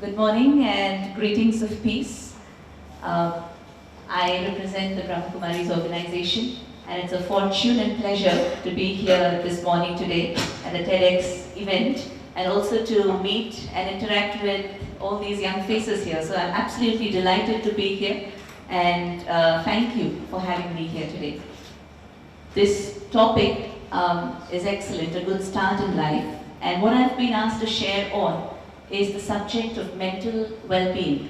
Good morning and greetings of peace. Uh, I represent the Brahma Kumaris organization, and it's a fortune and pleasure to be here this morning today at the TEDx event, and also to meet and interact with all these young faces here. So I'm absolutely delighted to be here, and thank you for having me here today. This topic is excellent, a good start in life, and what I've been asked to share on is the subject of mental well-being.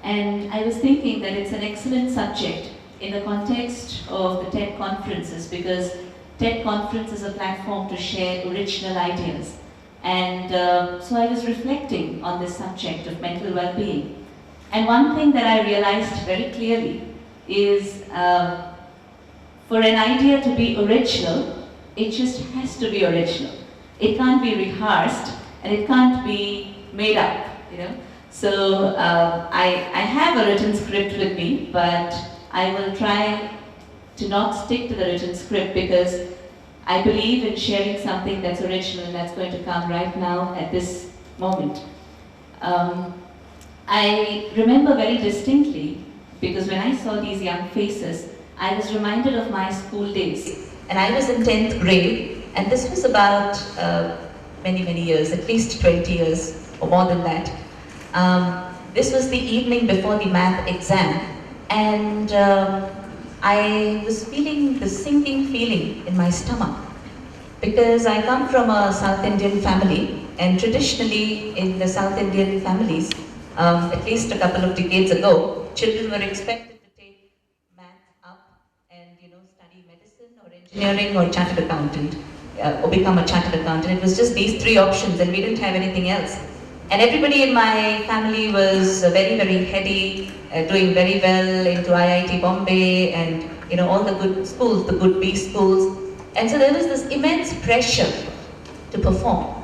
And I was thinking that it's an excellent subject in the context of the TED conferences, because TED conference is a platform to share original ideas. And so I was reflecting on this subject of mental well-being. And one thing that I realized very clearly is for an idea to be original, it just has to be original. It can't be rehearsed, and it can't be made up, you know. So I have a written script with me, but I will try to not stick to the written script, because I believe in sharing something that's original and that's going to come right now at this moment. I remember very distinctly, because when I saw these young faces, I was reminded of my school days. And I was in 10th grade, and this was about many years, at least 20 years or more than that. This was the evening before the math exam, and I was feeling the sinking feeling in my stomach, because I come from a South Indian family, and traditionally in the South Indian families, at least a couple of decades ago, children were expected to take math up and study medicine or engineering or chartered accountant. Or become a chartered accountant. It was just these three options, and we didn't have anything else. And everybody in my family was very heady, doing very well into IIT Bombay and all the good schools, the good B schools. And so there was this immense pressure to perform.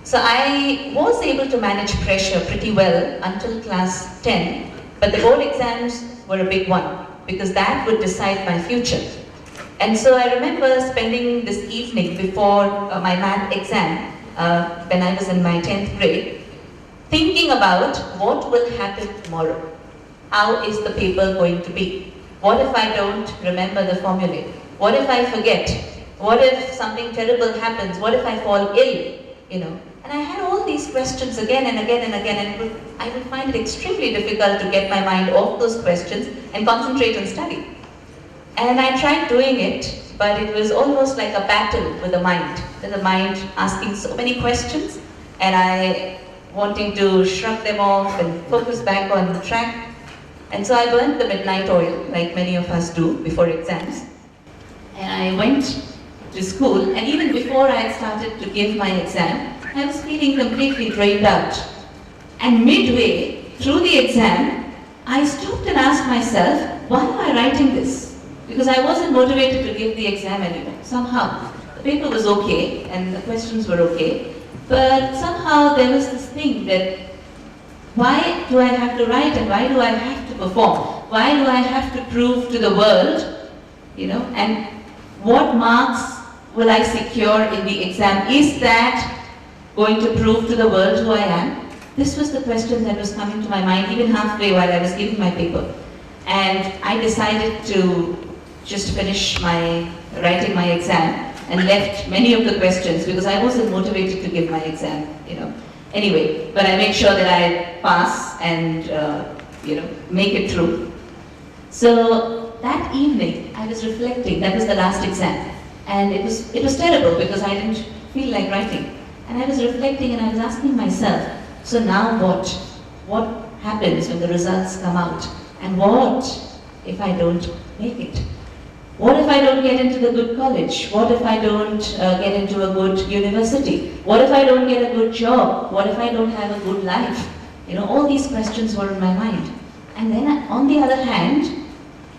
So I was able to manage pressure pretty well until class 10, but the board exams were a big one, because that would decide my future. And so I remember spending this evening before my math exam, when I was in my 10th grade, thinking about what will happen tomorrow. How is the paper going to be? What if I don't remember the formulae? What if I forget? What if something terrible happens? What if I fall ill? And I had all these questions again and again and again, and I would find it extremely difficult to get my mind off those questions and concentrate on study. And I tried doing it, but it was almost like a battle with the mind. The mind asking so many questions, and I wanting to shrug them off and focus back on the track. And so I burnt the midnight oil, like many of us do before exams. And I went to school, and even before I had started to give my exam, I was feeling completely drained out. And midway through the exam, I stopped and asked myself, why am I writing this? Because I wasn't motivated to give the exam anymore. Somehow, the paper was okay and the questions were okay, but somehow there was this thing that, why do I have to write and why do I have to perform? Why do I have to prove to the world, and what marks will I secure in the exam? Is that going to prove to the world who I am? This was the question that was coming to my mind even halfway while I was giving my paper. And I decided to just finish writing my exam and left many of the questions, because I wasn't motivated to give my exam, Anyway, but I made sure that I pass and, make it through. So that evening, I was reflecting. That was the last exam. And it was terrible, because I didn't feel like writing. And I was reflecting and I was asking myself, so now what? What happens when the results come out? And what if I don't make it? What if I don't get into the good college? What if I don't get into a good university? What if I don't get a good job? What if I don't have a good life? All these questions were in my mind. And then on the other hand,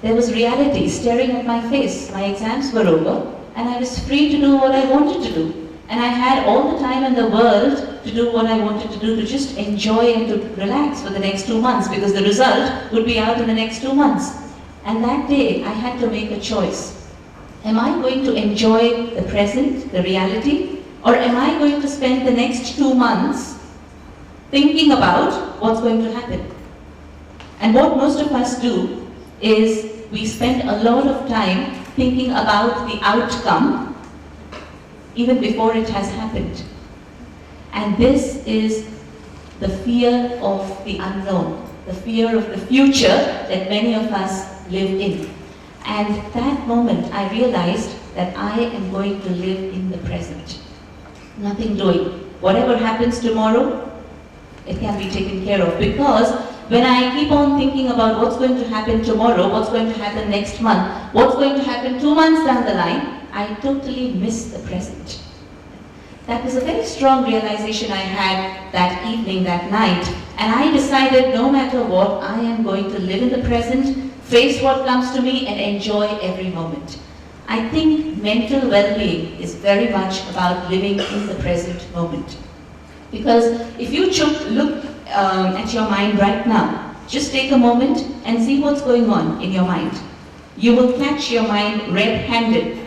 there was reality staring at my face. My exams were over, and I was free to do what I wanted to do. And I had all the time in the world to do what I wanted to do, to just enjoy and to relax for the next 2 months, because the result would be out in the next 2 months. And that day, I had to make a choice. Am I going to enjoy the present, the reality, or am I going to spend the next 2 months thinking about what's going to happen. And what most of us do is we spend a lot of time thinking about the outcome even before it has happened. And this is the fear of the unknown, the fear of the future that many of us live in. And that moment I realized that I am going to live in the present. Nothing doing. Whatever happens tomorrow, it can be taken care of. Because when I keep on thinking about what's going to happen tomorrow, what's going to happen next month, what's going to happen 2 months down the line, I totally miss the present. That was a very strong realization I had that evening, that night. And I decided no matter what, I am going to live in the present, face what comes to me, and enjoy every moment. I think mental well-being is very much about living in the present moment. Because if you look at your mind right now, just take a moment and see what's going on in your mind. You will catch your mind red-handed,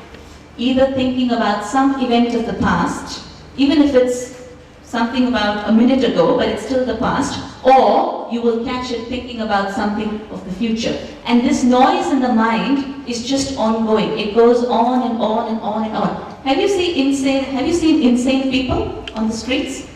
either thinking about some event of the past, even if it's something about a minute ago, but it's still the past, or you will catch it thinking about something of the future. And this noise in the mind is just ongoing. It goes on and on and on and on. Have you seen insane people on the streets?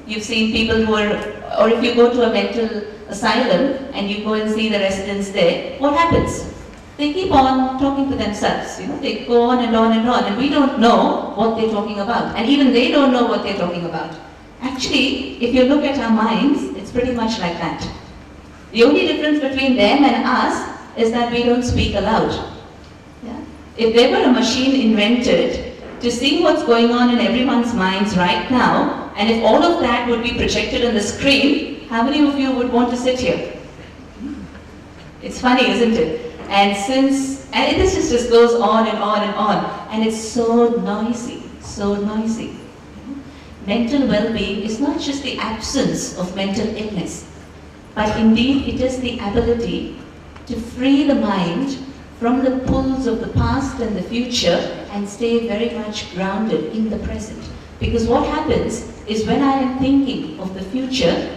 You've seen people who are, or if you go to a mental asylum and you go and see the residents there, what happens? They keep on talking to themselves, they go on and on and on, and we don't know what they're talking about. And even they don't know what they're talking about. Actually, if you look at our minds, it's pretty much like that. The only difference between them and us is that we don't speak aloud. Yeah? If there were a machine invented to see what's going on in everyone's minds right now, and if all of that would be projected on the screen, how many of you would want to sit here? It's funny, isn't it? And this just goes on and on and on, and it's so noisy, so noisy. Mental well-being is not just the absence of mental illness, but indeed it is the ability to free the mind from the pulls of the past and the future and stay very much grounded in the present. Because what happens is when I am thinking of the future,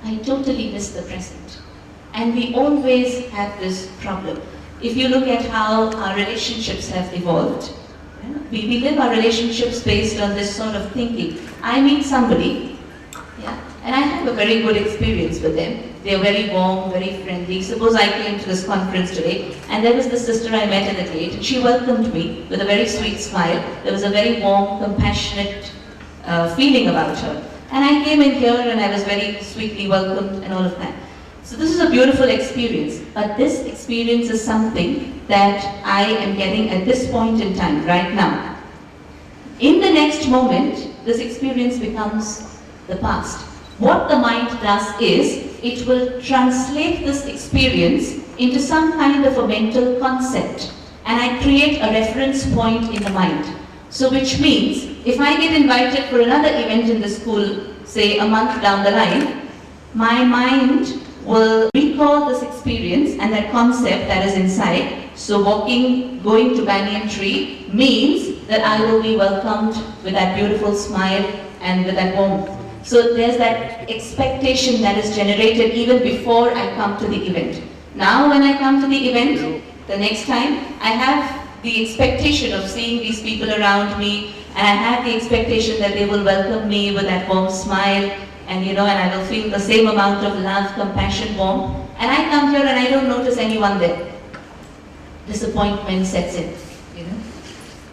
I totally miss the present. And we always have this problem. If you look at how our relationships have evolved, we live our relationships based on this sort of thinking. I meet somebody, and I have a very good experience with them. They're very warm, very friendly. Suppose I came to this conference today, and there was this sister I met at the gate, and she welcomed me with a very sweet smile. There was a very warm, compassionate feeling about her. And I came in here, and I was very sweetly welcomed, and all of that. So this is a beautiful experience, but this experience is something that I am getting at this point in time, right now. In the next moment, this experience becomes the past. What the mind does is, it will translate this experience into some kind of a mental concept, and I create a reference point in the mind. So which means, if I get invited for another event in the school, say a month down the line, my mind will recall this experience and that concept that is inside. So going to Banyan Tree means that I will be welcomed with that beautiful smile and with that warmth. So there's that expectation that is generated even before I come to the event. Now when I come to the event, the next time, I have the expectation of seeing these people around me, and I have the expectation that they will welcome me with that warm smile, and I will feel the same amount of love, compassion, warmth. And I come here and I don't notice anyone there. Disappointment sets in.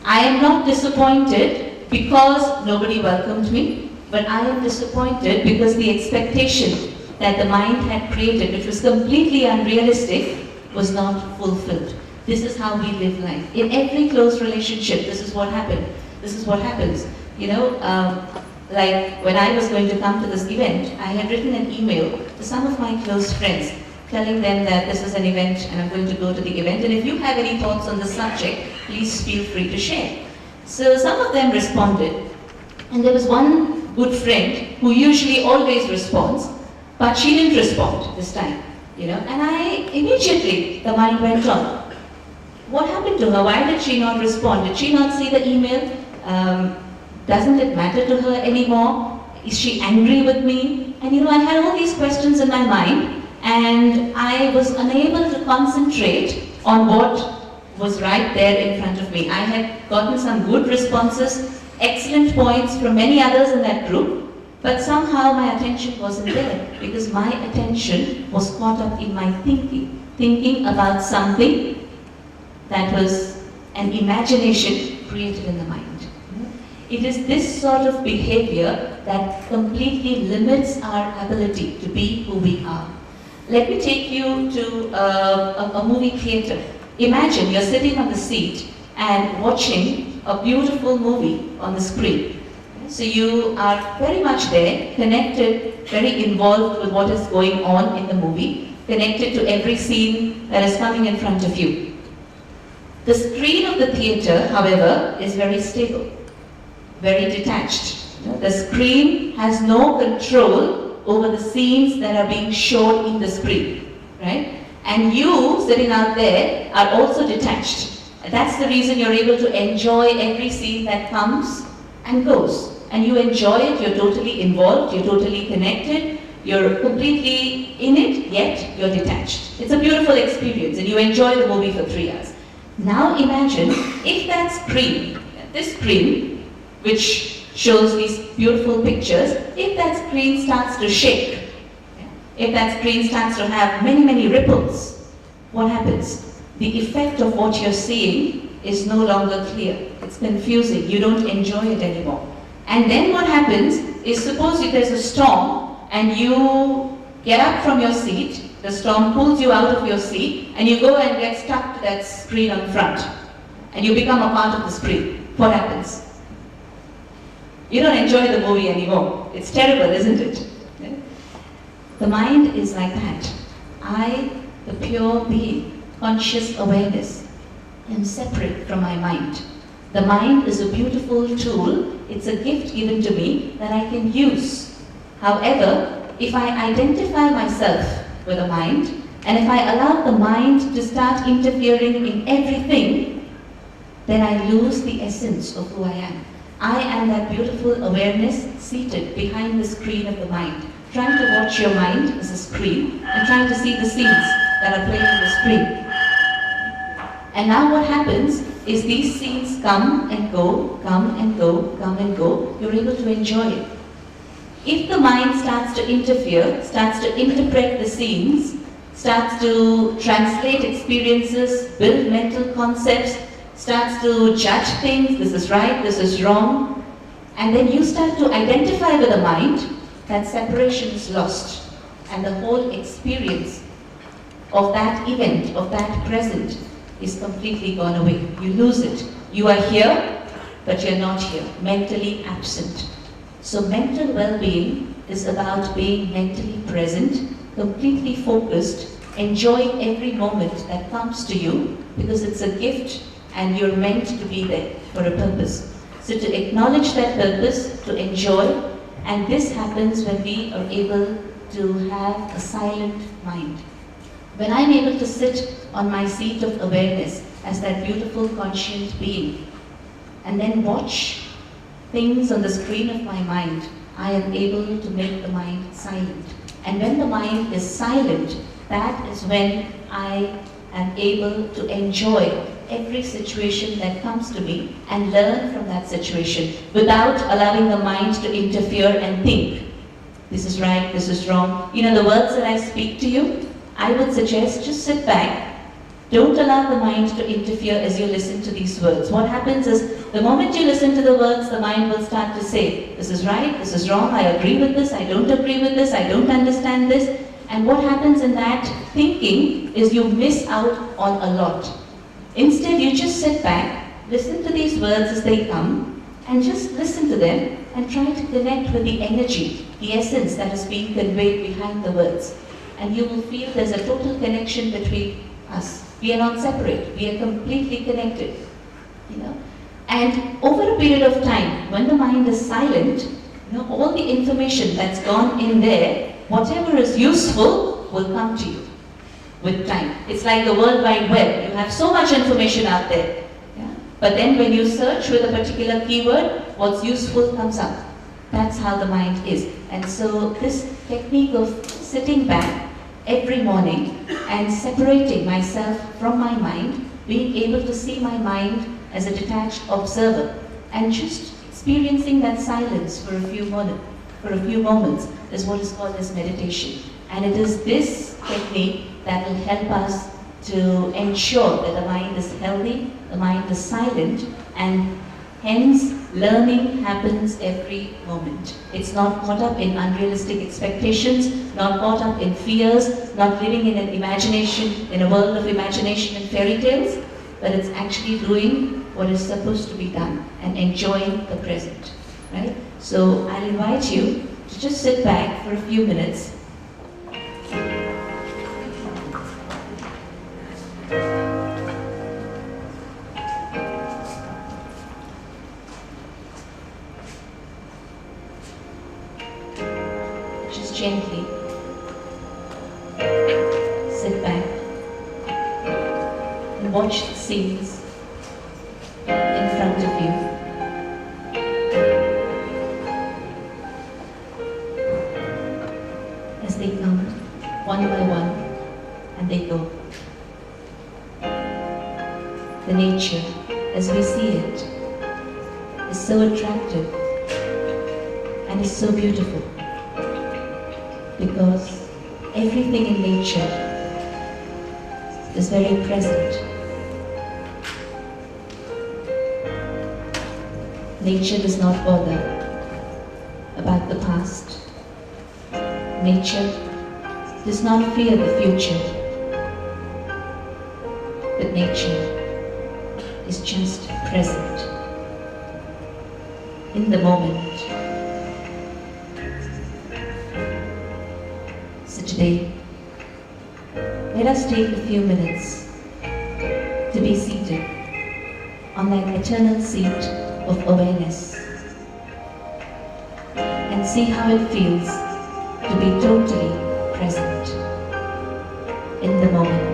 I am not disappointed because nobody welcomed me, but I am disappointed because the expectation that the mind had created, which was completely unrealistic, was not fulfilled. This is how we live life. In every close relationship, this is what happened. This is what happens. Like when I was going to come to this event, I had written an email to some of my close friends, telling them that this is an event and I'm going to go to the event, and if you have any thoughts on the subject, please feel free to share. So some of them responded, and there was one good friend who usually always responds, but she didn't respond this time, and I immediately, the mind went on. What happened to her? Why did she not respond? Did she not see the email? Doesn't it matter to her anymore? Is she angry with me? And I had all these questions in my mind, and I was unable to concentrate on what was right there in front of me. I had gotten some good responses, excellent points from many others in that group, but somehow my attention wasn't there because my attention was caught up in my thinking about something that was an imagination created in the mind. It is this sort of behavior that completely limits our ability to be who we are. Let me take you to a movie theater. Imagine you're sitting on the seat and watching a beautiful movie on the screen. So you are very much there, connected, very involved with what is going on in the movie, connected to every scene that is coming in front of you. The screen of the theater, however, is very stable, very detached. The screen has no control over the scenes that are being shown in the screen, right? And you, sitting out there, are also detached. And that's the reason you're able to enjoy every scene that comes and goes. And you enjoy it, you're totally involved, you're totally connected, you're completely in it, yet you're detached. It's a beautiful experience, and you enjoy the movie for 3 hours. Now imagine if that screen, this screen, which shows these beautiful pictures, if that screen starts to shake, if that screen starts to have many, many ripples, what happens? The effect of what you're seeing is no longer clear. It's confusing. You don't enjoy it anymore. And then what happens is, suppose there's a storm and you get up from your seat, the storm pulls you out of your seat, and you go and get stuck to that screen on front. And you become a part of the screen. What happens? You don't enjoy the movie anymore. It's terrible, isn't it? The mind is like that. I, the pure being, conscious awareness, am separate from my mind. The mind is a beautiful tool. It's a gift given to me that I can use. However, if I identify myself with the mind, and if I allow the mind to start interfering in everything, then I lose the essence of who I am. I am that beautiful awareness seated behind the screen of the mind, trying to watch your mind as a screen and trying to see the scenes that are playing on the screen. And now what happens is these scenes come and go, come and go, come and go. You're able to enjoy it. If the mind starts to interfere, starts to interpret the scenes, starts to translate experiences, build mental concepts, starts to judge things, this is right, this is wrong, and then you start to identify with the mind, that separation is lost, and the whole experience of that event, of that present, is completely gone away. You lose it. You are here, but you're not here, mentally absent. So mental well-being is about being mentally present, completely focused, enjoying every moment that comes to you, because it's a gift and you're meant to be there for a purpose. So to acknowledge that purpose, to enjoy, and this happens when we are able to have a silent mind. When I'm able to sit on my seat of awareness as that beautiful conscient being, and then watch things on the screen of my mind, I am able to make the mind silent. And when the mind is silent, that is when I am able to enjoy every situation that comes to me and learn from that situation without allowing the mind to interfere and think, this is right, this is wrong. The words that I speak to you, I would suggest just sit back. Don't allow the mind to interfere as you listen to these words. What happens is, the moment you listen to the words, the mind will start to say, this is right, this is wrong, I agree with this, I don't agree with this, I don't understand this. And what happens in that thinking is you miss out on a lot. Instead, you just sit back, listen to these words as they come, and just listen to them and try to connect with the energy, the essence that is being conveyed behind the words. And you will feel there's a total connection between us. We are not separate, we are completely connected. And over a period of time, when the mind is silent, all the information that's gone in there, whatever is useful will come to you with time. It's like the World Wide Web. You have so much information out there. Yeah? But then when you search with a particular keyword, what's useful comes up. That's how the mind is. And so this technique of sitting back every morning and separating myself from my mind, being able to see my mind as a detached observer, and just experiencing that silence for a few moments is what is called as meditation. And it is this technique that will help us to ensure that the mind is healthy, the mind is silent, and hence learning happens every moment. It's not caught up in unrealistic expectations, not caught up in fears, not living in an imagination, in a world of imagination and fairy tales, but it's actually doing what is supposed to be done and enjoying the present, right? So I'll invite you to just sit back for a few minutes. Just gently sit back and watch the scenes in front of you. As they come one by one and they go. The nature, as we see it, is so attractive and is so beautiful, because everything in nature is very present. Nature does not bother about the past. Nature does not fear the future. But nature is just present in the moment. So today, let us take a few minutes to be seated on that eternal seat of awareness and see how it feels to be totally present in the moment.